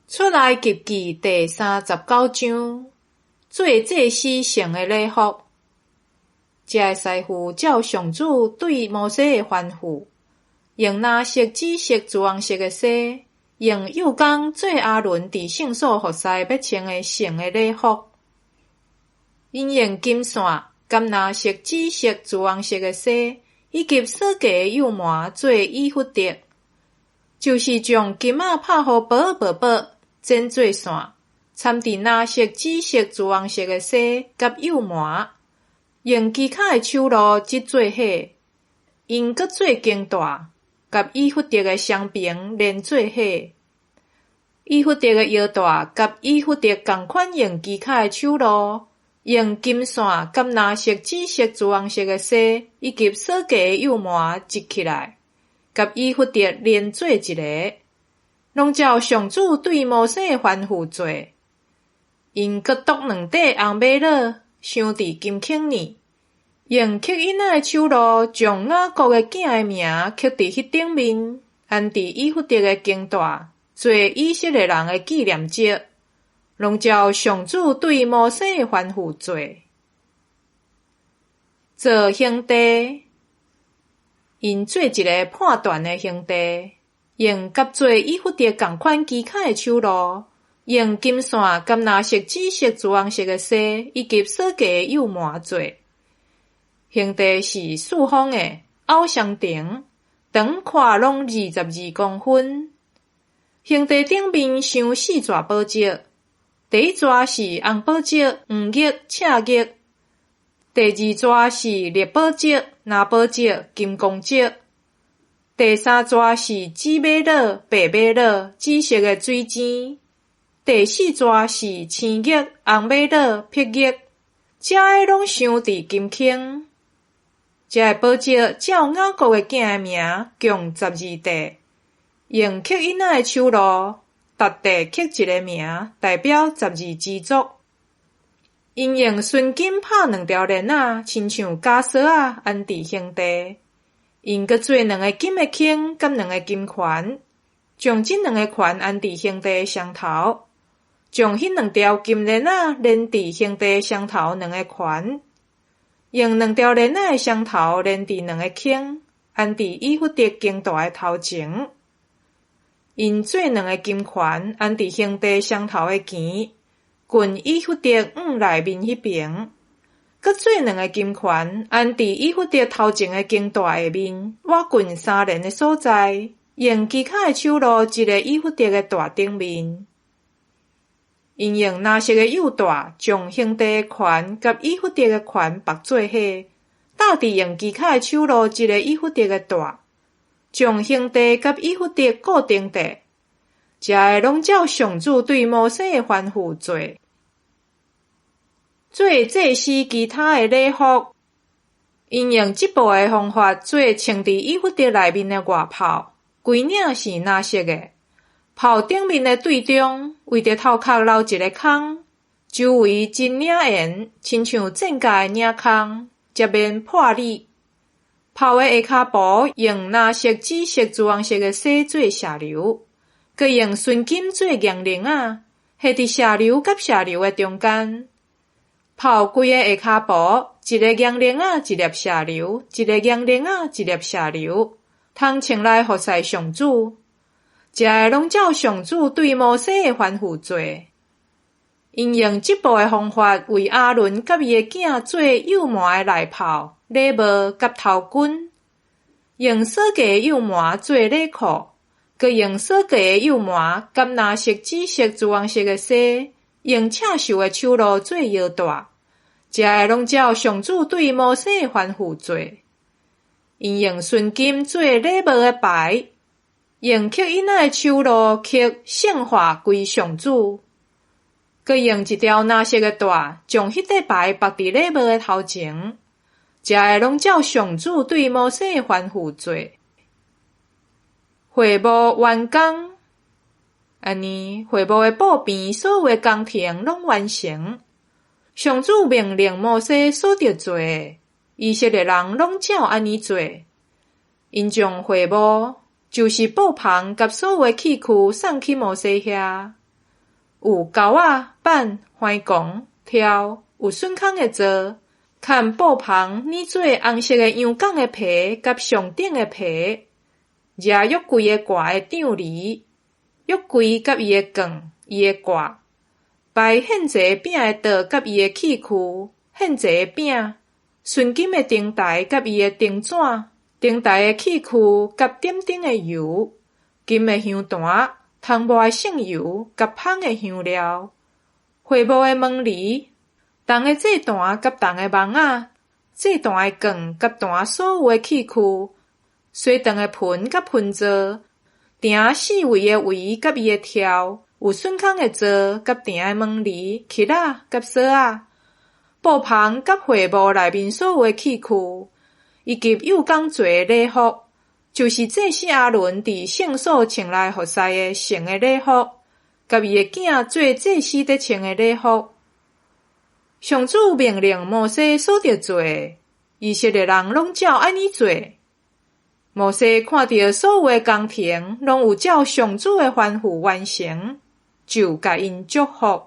出埃及记第39章，做祭司成的礼服。这个师傅照上主对摩西的吩咐，用蓝色、紫色、朱红色的纱，用幼工做阿伦伫圣所服侍要穿的成的礼服。因用金线、甘蓝色、紫色、朱红色的纱，以及所架的幼麻做衣服着，就是将金仔拍互薄薄，剪做线，掺伫蓝色、紫色、朱红色的纱甲幼麻，用机卡的手路织做伙，因搁做肩带，甲衣服着的双边连做伙。衣服着的腰带甲衣服着同款用机卡的手路，用金线、甘蓝色、紫色、朱红色的纱，以及所架的幼麻织起来，甲衣服着连做一个，拢照上主对摩西的吩咐做。因搁剁2块红玛瑙，镶伫金孔里，用刻印仔的手路，将雅各的囝的名刻伫迄顶面，安伫衣服着的肩带，做以色列人的纪念节，拢照上主对摩西的吩咐做。做兄弟，因做一个判断的兄弟，用甲做衣服着同款机卡的手路，用金线、甘蓝色、紫色、朱红色的纱，以及所架的幼麻做。兄弟是4方的，凹相长，长宽拢22公分。兄弟顶面镶4撮宝石，第一撮是红宝石、黄玉、赤玉，第二撮是绿宝石、蓝宝石、金光石，第三撮是紫玛瑙、白玛瑙、紫色的水晶，第四撮是青玉、红玛瑙、碧玉，这个拢镶伫金孔。这个宝石照雅各的囝的名共12块，用刻印仔的手路，逐块刻一个名，代表12支族。因用纯金拍2条链仔，亲像枷锁仔安伫兄弟。因搁做2个金的孔甲2个金环，将这2个环安伫兄弟的双头，将迄2条金链仔连伫兄弟双头2个环，用2条链仔的双头连伫2个孔，安伫衣服着肩带的头前。因做2个金环安伫兄弟双头的前，近衣服着内面迄边，搁做2个金环安伫衣服着头前的肩带下面，挖近3连的所在，用机卡的手路织个衣服着的大顶面。因用蓝色的幼带，将兄弟的环甲衣服着的环绑做伙，搭伫用机卡的手路织个衣服着的带，将兄弟甲衣服着固定着。这个拢照上主对摩西的吩咐做。做祭司其他的礼服，因用这步的方法做穿伫衣服着内面的外袍，规领是蓝色的。袍顶面的对中，为着头壳留一个孔，周围真领圆，亲像正界的领孔，才免破裂。袍的下骹步用蓝色、紫色、朱红色的纱做下流，佮用纯金做硬铃仔，下伫下流甲下流的中间。袍规个下骹步，一个硬铃仔一粒下流，一个硬铃仔一粒下流，通穿来服侍上主。这个拢照上主对摩西的吩咐做。因用这步的方法为阿伦甲伊的囝做幼麻的内袍、礼帽甲头巾，用所架的幼麻做礼裤，佮用所架的幼麻甘蓝色、紫色、朱红色的纱，用刺绣的手路做腰带。这个拢照上主对摩西的吩咐做。因用纯金做礼帽的牌，用刻印仔的手路刻圣化归上主，佮用一条蓝色的带，将迄块牌绑伫礼帽的头前。这个拢照上主对摩西的吩咐做。会幕完工，安尼会幕的布边所有的工程拢完成。上主命令摩西所着做的，以色列人拢照安尼做。因将会幕，就是布棚甲所有的器具送去摩西遐，有钩仔、板、环弓、跳，有笋空的做，看布棚捏做红色的羊角的皮，甲上顶的皮，抓约柜的挂的张梨，约柜甲伊的杠、伊的挂，摆献济饼的刀甲伊的器具，献济的饼，纯金的灯台甲伊的灯纸，灯台的器具甲点灯的油，金的香坛，汤抹的圣油甲芳的香料，花木的门梨，铜的祭坛甲铜的网仔，祭坛的杠甲坛所有的器具，水长的盆甲盆座，埕四围的围甲伊的条，有笋空的座甲埕的门梨、乞仔甲锁仔，布棚甲会幕内面所有的器具，以及幼工做的礼服，就是祭司阿伦伫圣所穿来服侍的圣的礼服，甲伊的囝做祭司得穿的礼服。上主命令摩西所着做的，以色列人拢照安尼做。摩西看到所有的工程拢有照上主的吩咐完成，就甲因祝福。